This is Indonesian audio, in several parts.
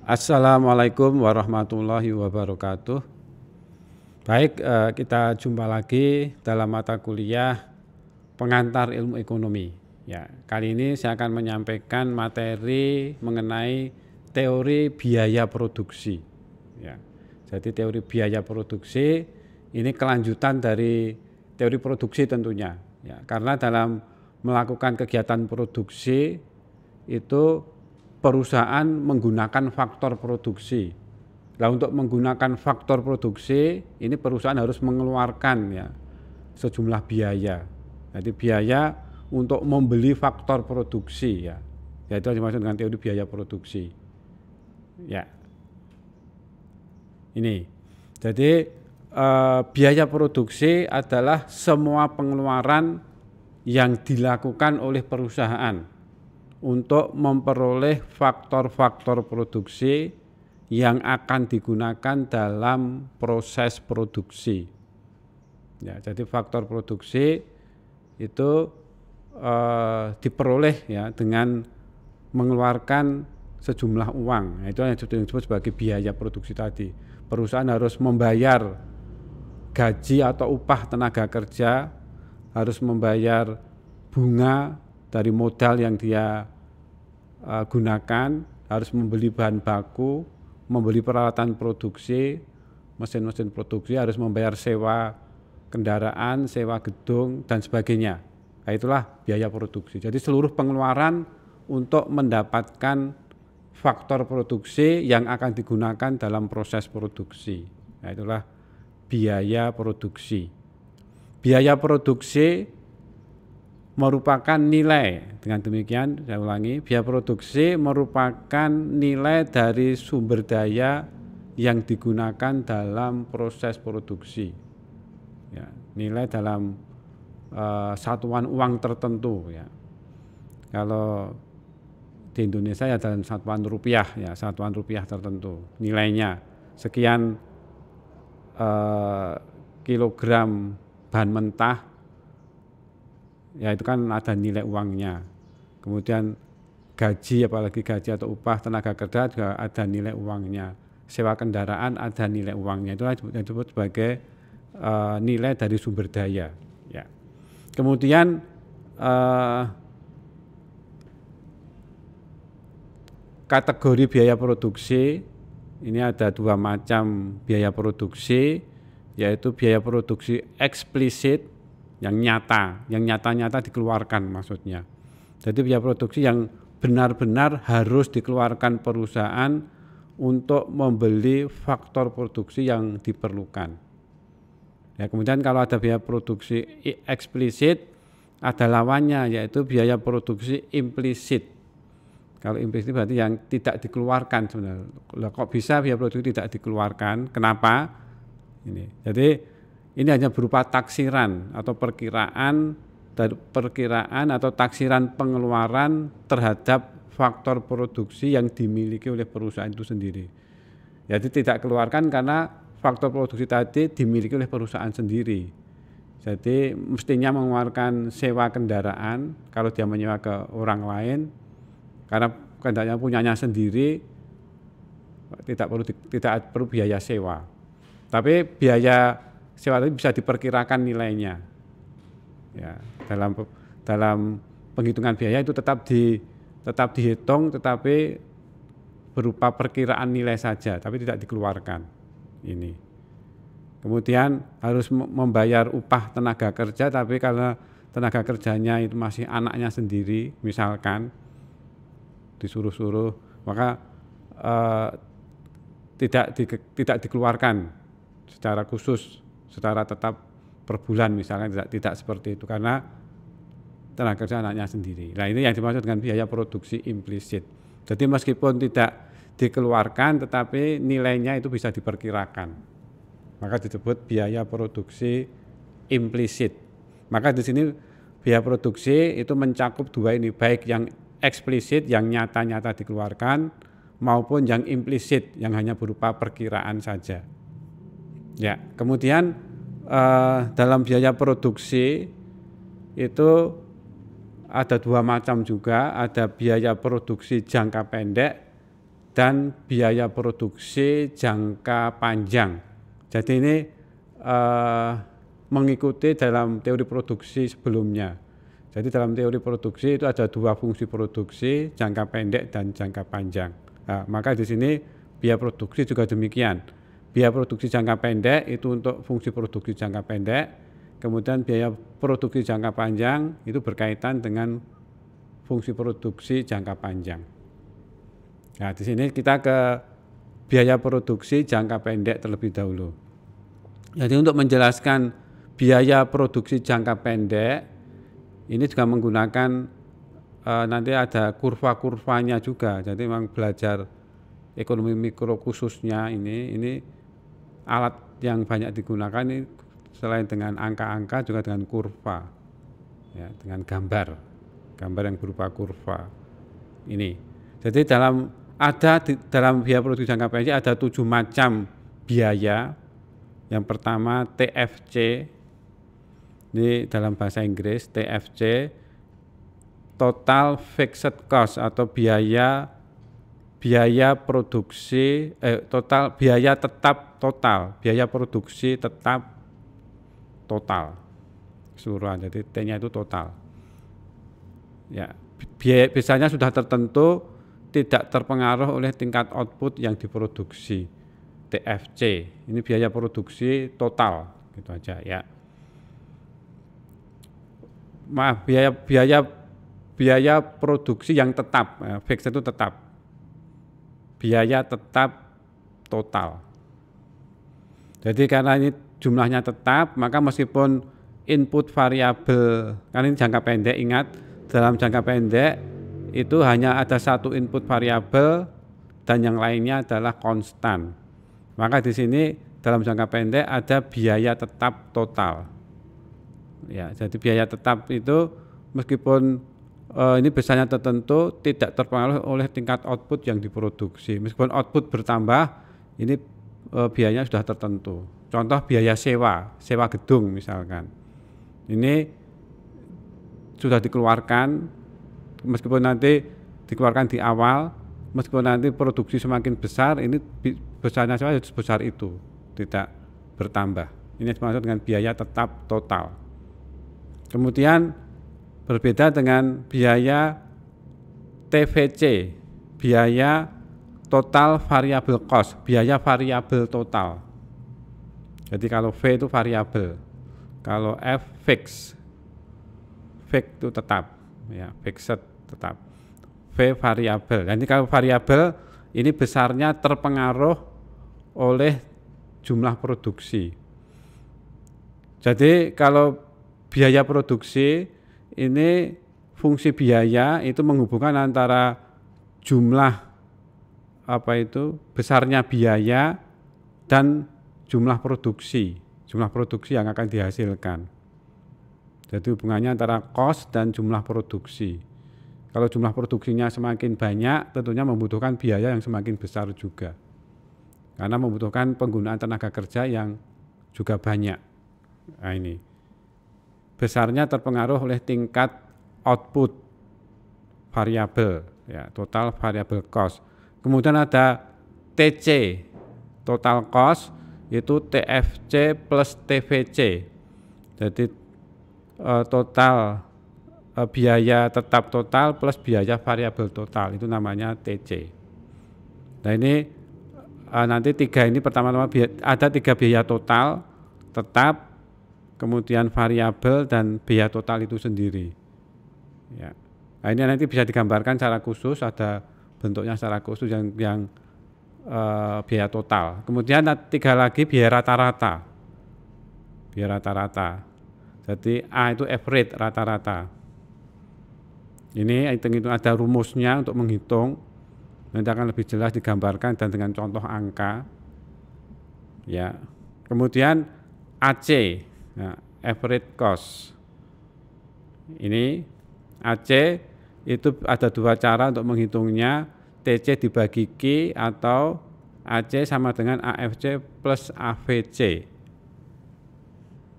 Assalamualaikum warahmatullahi wabarakatuh. Baik, kita jumpa lagi dalam mata kuliah pengantar ilmu ekonomi. Ya, kali ini saya akan menyampaikan materi mengenai teori biaya produksi. Ya, jadi teori biaya produksi ini kelanjutan dari teori produksi tentunya. Ya, karena dalam melakukan kegiatan produksi itu perusahaan menggunakan faktor produksi. Nah, untuk menggunakan faktor produksi, ini perusahaan harus mengeluarkan ya sejumlah biaya. Jadi biaya untuk membeli faktor produksi ya. Yaitu dimaksud dengan teori biaya produksi. Ya. Ini. Jadi biaya produksi adalah semua pengeluaran yang dilakukan oleh perusahaan untuk memperoleh faktor-faktor produksi yang akan digunakan dalam proses produksi. Ya, jadi faktor produksi itu diperoleh ya dengan mengeluarkan sejumlah uang. Nah, itu yang disebut sebagai biaya produksi tadi. Perusahaan harus membayar gaji atau upah tenaga kerja, harus membayar bunga dari modal yang dia gunakan, harus membeli bahan baku, membeli peralatan produksi, mesin-mesin produksi, harus membayar sewa kendaraan, sewa gedung, dan sebagainya. Nah, itulah biaya produksi. Jadi seluruh pengeluaran untuk mendapatkan faktor produksi yang akan digunakan dalam proses produksi. Nah, itulah biaya produksi. Biaya produksi merupakan nilai, dengan demikian saya ulangi, biaya produksi merupakan nilai dari sumber daya yang digunakan dalam proses produksi. Ya, nilai dalam satuan uang tertentu ya. Kalau di Indonesia ya dalam satuan rupiah ya, satuan rupiah tertentu. Nilainya sekian kilogram bahan mentah, ya itu kan ada nilai uangnya. Kemudian gaji, apalagi gaji atau upah tenaga kerja juga ada nilai uangnya. Sewa kendaraan ada nilai uangnya. Itulah yang disebut sebagai nilai dari sumber daya. Ya. Kemudian kategori biaya produksi ini ada dua macam biaya produksi, yaitu biaya produksi eksplisit yang nyata dikeluarkan maksudnya. Jadi biaya produksi yang benar-benar harus dikeluarkan perusahaan untuk membeli faktor produksi yang diperlukan. Ya, kemudian kalau ada biaya produksi eksplisit, ada lawannya yaitu biaya produksi implisit. Kalau implisit berarti yang tidak dikeluarkan sebenarnya. Kok bisa biaya produksi tidak dikeluarkan? Kenapa? Jadi ini hanya berupa taksiran atau perkiraan atau taksiran pengeluaran terhadap faktor produksi yang dimiliki oleh perusahaan itu sendiri. Jadi tidak keluarkan karena faktor produksi tadi dimiliki oleh perusahaan sendiri. Jadi mestinya mengeluarkan sewa kendaraan kalau dia menyewa ke orang lain, karena kendaraannya punyanya sendiri, tidak perlu biaya sewa. Tapi biaya sewa tadi bisa diperkirakan nilainya. Ya, dalam penghitungan biaya itu tetap dihitung, tetapi berupa perkiraan nilai saja, tapi tidak dikeluarkan. Ini. Kemudian harus membayar upah tenaga kerja, tapi kalau tenaga kerjanya itu masih anaknya sendiri, misalkan disuruh-suruh, maka tidak dikeluarkan secara khusus, secara tetap per bulan misalkan, tidak seperti itu karena tenaga kerja anaknya sendiri. Nah, ini yang dimaksud dengan biaya produksi implisit. Jadi meskipun tidak dikeluarkan tetapi nilainya itu bisa diperkirakan, maka disebut biaya produksi implisit. Maka di sini biaya produksi itu mencakup dua ini, baik yang eksplisit yang nyata-nyata dikeluarkan maupun yang implisit yang hanya berupa perkiraan saja. Ya, kemudian dalam biaya produksi itu ada dua macam juga, ada biaya produksi jangka pendek dan biaya produksi jangka panjang. Jadi ini mengikuti dalam teori produksi sebelumnya. Jadi dalam teori produksi itu ada dua fungsi produksi, jangka pendek dan jangka panjang. Nah, maka di sini biaya produksi juga demikian. Biaya produksi jangka pendek itu untuk fungsi produksi jangka pendek, kemudian biaya produksi jangka panjang itu berkaitan dengan fungsi produksi jangka panjang. Nah, di sini kita ke biaya produksi jangka pendek terlebih dahulu. Jadi untuk menjelaskan biaya produksi jangka pendek, ini juga menggunakan nanti ada kurva-kurvanya juga. Jadi memang belajar ekonomi mikro khususnya ini alat yang banyak digunakan ini selain dengan angka-angka juga dengan kurva, ya, dengan gambar yang berupa kurva ini. Jadi dalam biaya produksi jangka pendek ada 7 macam biaya. Yang pertama TFC, ini dalam bahasa Inggris TFC, total fixed cost atau biaya produksi biaya produksi tetap total keseluruhan. Jadi T-nya itu total. Ya, biasanya sudah tertentu, tidak terpengaruh oleh tingkat output yang diproduksi. TFC, ini biaya produksi total, gitu aja ya. Maaf, biaya produksi yang tetap, fix itu tetap. Biaya tetap total. Jadi karena ini jumlahnya tetap, maka meskipun input variabel, kan ini jangka pendek, ingat dalam jangka pendek itu hanya ada satu input variabel dan yang lainnya adalah konstan. Maka di sini dalam jangka pendek ada biaya tetap total. Ya, jadi biaya tetap itu meskipun ini besarnya tertentu tidak terpengaruh oleh tingkat output yang diproduksi. Meskipun output bertambah, ini biayanya sudah tertentu. Contoh biaya sewa gedung misalkan. Ini sudah dikeluarkan, meskipun nanti dikeluarkan di awal, meskipun nanti produksi semakin besar, ini besarnya sewa sebesar itu, tidak bertambah. Ini dimaksud dengan biaya tetap total. Kemudian berbeda dengan biaya TVC, biaya total variable cost, biaya variabel total. Jadi kalau V itu variabel, kalau F fix itu tetap, ya, fixed tetap. V variabel. Jadi kalau variabel ini besarnya terpengaruh oleh jumlah produksi. Jadi kalau biaya produksi ini fungsi biaya itu menghubungkan antara jumlah besarnya biaya dan jumlah produksi yang akan dihasilkan. Jadi hubungannya antara cost dan jumlah produksi. Kalau jumlah produksinya semakin banyak, tentunya membutuhkan biaya yang semakin besar juga. Karena membutuhkan penggunaan tenaga kerja yang juga banyak. Nah, ini besarnya terpengaruh oleh tingkat output variabel, ya, total variable cost. Kemudian ada TC, total cost, itu TFC plus TVC. Jadi total biaya tetap total plus biaya variabel total, itu namanya TC. Nah ini nanti pertama-tama ada 3 biaya total, tetap, kemudian variabel dan biaya total itu sendiri. Ya. Nah ini nanti bisa digambarkan secara khusus, ada bentuknya secara khusus yang biaya total. Kemudian 3 lagi biaya rata-rata. Biaya rata-rata. Jadi A itu average rata-rata. Ini hitung-hitung ada rumusnya untuk menghitung. Nanti akan lebih jelas digambarkan dan dengan contoh angka. Ya. Kemudian AC, ya, average cost. Ini AC itu ada 2 cara untuk menghitungnya, TC dibagi Q atau AC sama dengan AFC plus AVC.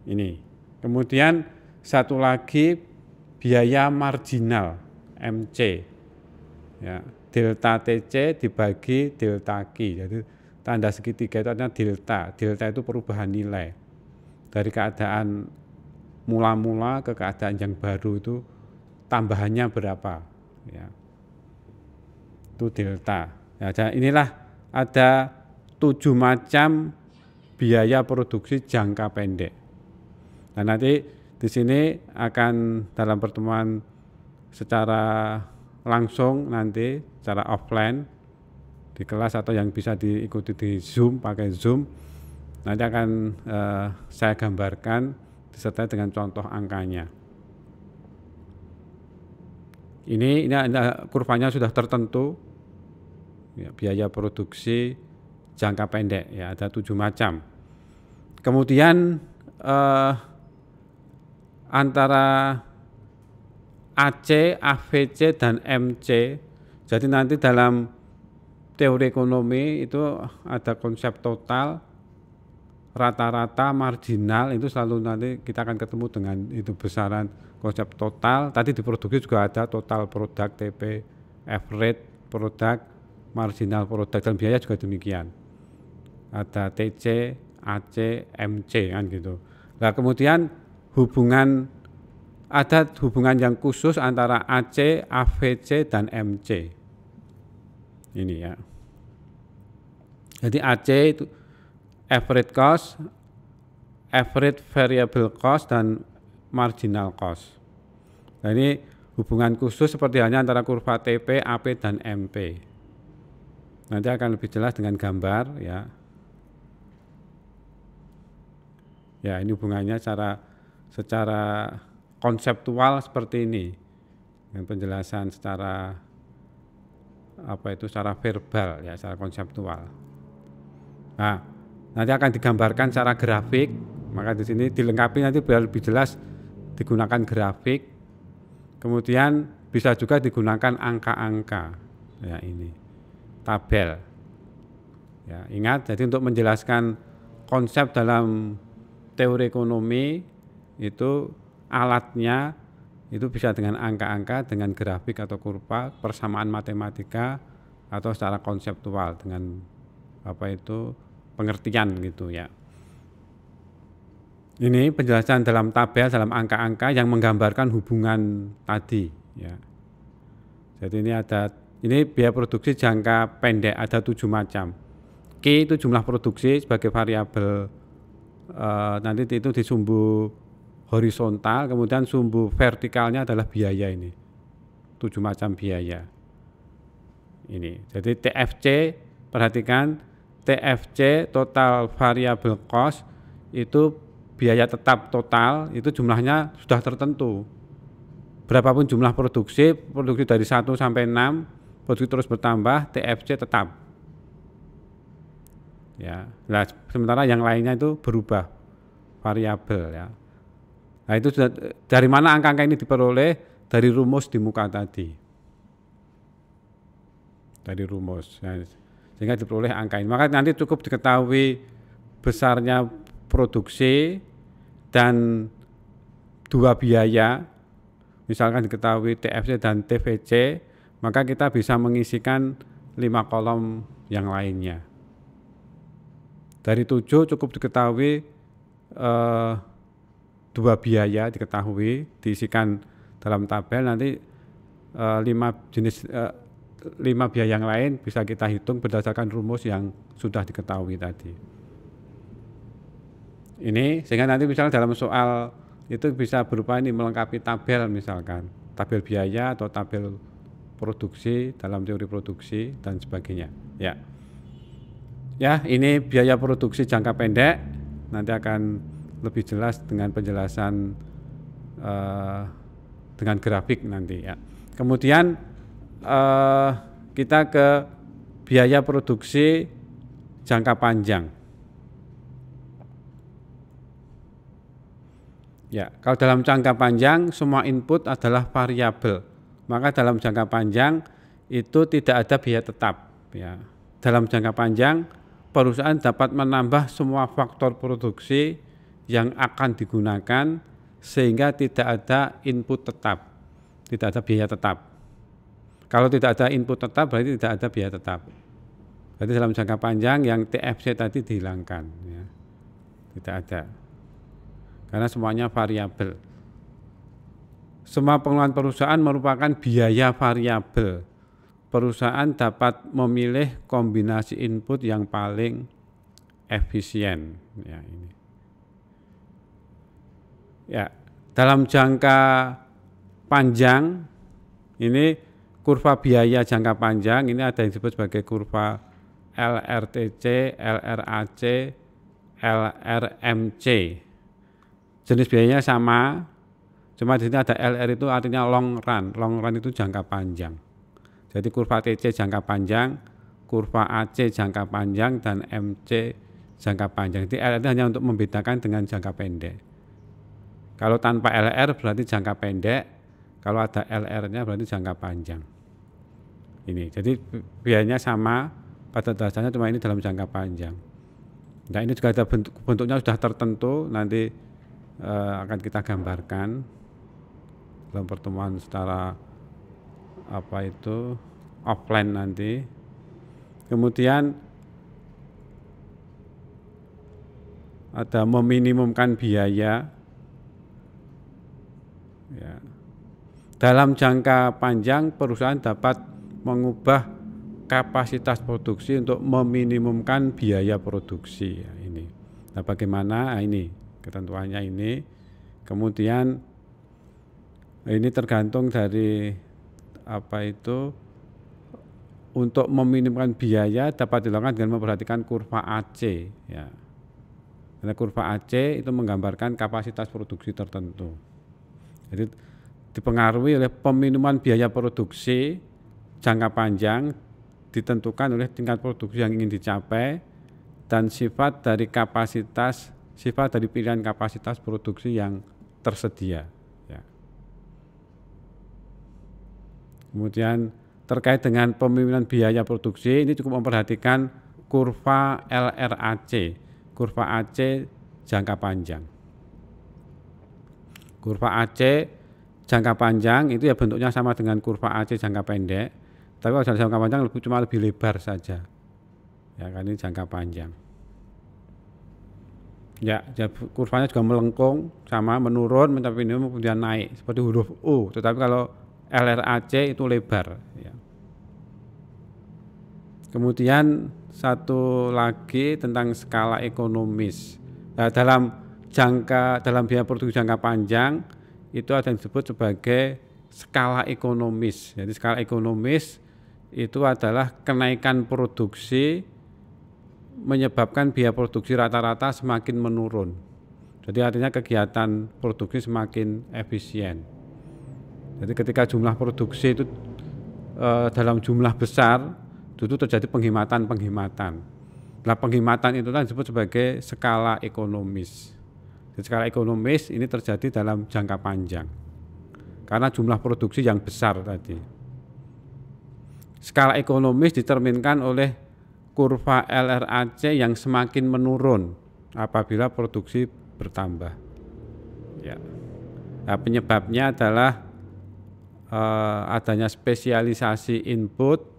Ini. Kemudian satu lagi biaya marginal MC. Ya, delta TC dibagi delta Q. Jadi tanda segitiga itu artinya delta. Delta itu perubahan nilai dari keadaan mula-mula ke keadaan yang baru, itu tambahannya berapa ya, itu delta ya. Inilah ada 7 macam biaya produksi jangka pendek. Nah, nanti di sini akan dalam pertemuan secara langsung, nanti secara offline di kelas atau yang bisa diikuti di Zoom, pakai Zoom, nanti akan saya gambarkan disertai dengan contoh angkanya. Ini kurvanya sudah tertentu ya, biaya produksi jangka pendek ya, ada 7 macam. Kemudian antara AC, AVC dan MC. Jadi nanti dalam teori ekonomi itu ada konsep total, rata-rata, marginal, itu selalu nanti kita akan ketemu dengan itu besaran konsep total. Tadi di produksi juga ada total produk, TP, average produk, marginal produk, dan biaya juga demikian. Ada TC, AC, MC kan gitu. Nah, kemudian ada hubungan yang khusus antara AC, AVC dan MC. Ini ya. Jadi AC itu average cost, average variable cost, dan marginal cost. Nah, ini hubungan khusus seperti halnya antara kurva TP, AP, dan MP. Nanti akan lebih jelas dengan gambar ya. Ya, ini hubungannya secara konseptual seperti ini. Dengan penjelasan secara secara verbal ya, secara konseptual. Nah, nanti akan digambarkan secara grafik, maka di sini dilengkapi nanti biar lebih jelas digunakan grafik. Kemudian bisa juga digunakan angka-angka. Ya, ini tabel. Ya, ingat, jadi untuk menjelaskan konsep dalam teori ekonomi itu alatnya itu bisa dengan angka-angka, dengan grafik atau kurva, persamaan matematika, atau secara konseptual dengan pengertian gitu ya. Ini penjelasan dalam tabel, dalam angka-angka yang menggambarkan hubungan tadi ya. Jadi ini biaya produksi jangka pendek ada 7 macam. Q itu jumlah produksi sebagai variabel, nanti itu di sumbu horizontal, kemudian sumbu vertikalnya adalah biaya. Ini 7 macam biaya ini. Jadi TFC, perhatikan, TFC total variable cost itu biaya tetap total, itu jumlahnya sudah tertentu. Berapapun jumlah produksi dari 1 sampai 6, produksi terus bertambah, TFC tetap. Ya, nah, sementara yang lainnya itu berubah variabel ya. Nah, itu sudah, dari mana angka-angka ini diperoleh? Dari rumus di muka tadi. Dari rumus. Nah, sehingga diperoleh angka ini. Maka nanti cukup diketahui besarnya produksi dan 2 biaya, misalkan diketahui TFC dan TVC, maka kita bisa mengisikan 5 kolom yang lainnya. Dari 7 cukup diketahui 2 biaya diketahui, diisikan dalam tabel, nanti 5 biaya yang lain bisa kita hitung berdasarkan rumus yang sudah diketahui tadi. Ini sehingga nanti misalnya dalam soal itu bisa berupa ini, melengkapi tabel, misalkan tabel biaya atau tabel produksi dalam teori produksi dan sebagainya. Ya, ini biaya produksi jangka pendek, nanti akan lebih jelas dengan penjelasan dengan grafik nanti ya. Kemudian kita ke biaya produksi jangka panjang. Ya, kalau dalam jangka panjang semua input adalah variabel, maka dalam jangka panjang itu tidak ada biaya tetap ya. Dalam jangka panjang perusahaan dapat menambah semua faktor produksi yang akan digunakan sehingga tidak ada input tetap, tidak ada biaya tetap. Kalau tidak ada input tetap berarti tidak ada biaya tetap. Berarti dalam jangka panjang yang TFC tadi dihilangkan, ya. Tidak ada. Karena semuanya variabel. Semua pengeluaran perusahaan merupakan biaya variabel. Perusahaan dapat memilih kombinasi input yang paling efisien. Ya, ini. Ya, dalam jangka panjang ini kurva biaya jangka panjang ini ada yang disebut sebagai kurva LRTC, LRAC, LRMC. Jenis biayanya sama, cuma di sini ada LR itu artinya long run. Long run itu jangka panjang. Jadi kurva TC jangka panjang, kurva AC jangka panjang, dan MC jangka panjang. Jadi LR itu hanya untuk membedakan dengan jangka pendek. Kalau tanpa LR berarti jangka pendek, kalau ada LR-nya berarti jangka panjang. Ini, jadi biayanya sama, pada dasarnya cuma ini dalam jangka panjang. Nah ini juga ada bentuknya sudah tertentu, nanti akan kita gambarkan dalam pertemuan secara offline nanti. Kemudian ada meminimumkan biaya. Ya. Dalam jangka panjang perusahaan dapat mengubah kapasitas produksi untuk meminimumkan biaya produksi. Ya, ini. Nah, bagaimana? Nah, ini ketentuannya ini. Kemudian ini tergantung dari untuk meminimumkan biaya dapat dilakukan dengan memperhatikan kurva AC. Ya. Karena kurva AC itu menggambarkan kapasitas produksi tertentu. Jadi dipengaruhi oleh peminimuman biaya produksi jangka panjang ditentukan oleh tingkat produksi yang ingin dicapai dan sifat dari pilihan kapasitas produksi yang tersedia. Ya. Kemudian terkait dengan peminimuman biaya produksi ini cukup memperhatikan kurva LRAC, kurva AC jangka panjang. Kurva AC jangka panjang itu ya bentuknya sama dengan kurva AC jangka pendek, tapi kalau jangka panjang cuma lebih lebar saja. Ya kan ini jangka panjang. Ya, kurvanya juga melengkung sama menurun mencapai minimum kemudian naik seperti huruf U. Tetapi kalau LRAC itu lebar. Ya. Kemudian satu lagi tentang skala ekonomis. Nah, dalam biaya produksi jangka panjang itu ada yang disebut sebagai skala ekonomis. Jadi skala ekonomis itu adalah kenaikan produksi menyebabkan biaya produksi rata-rata semakin menurun. Jadi artinya kegiatan produksi semakin efisien. Jadi ketika jumlah produksi itu dalam jumlah besar itu terjadi penghematan. Nah, penghematan itu disebut sebagai skala ekonomis. Jadi skala ekonomis ini terjadi dalam jangka panjang karena jumlah produksi yang besar tadi. Skala ekonomis dicerminkan oleh kurva LRAC yang semakin menurun apabila produksi bertambah. Ya. Nah, penyebabnya adalah adanya spesialisasi input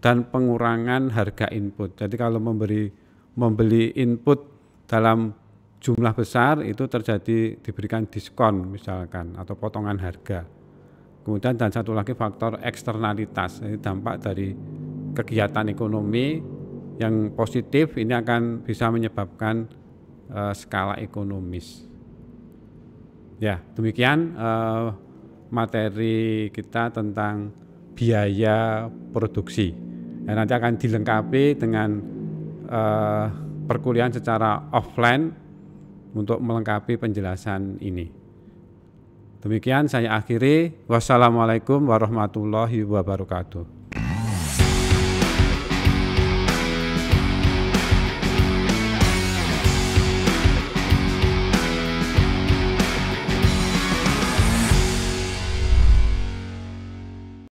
dan pengurangan harga input. Jadi kalau membeli input dalam jumlah besar itu diberikan diskon misalkan atau potongan harga. Kemudian dan satu lagi faktor eksternalitas, ini dampak dari kegiatan ekonomi yang positif ini akan bisa menyebabkan skala ekonomis. Ya, demikian materi kita tentang biaya produksi. Dan nanti akan dilengkapi dengan perkuliahan secara offline untuk melengkapi penjelasan ini. Demikian saya akhiri. Wassalamualaikum warahmatullahi wabarakatuh.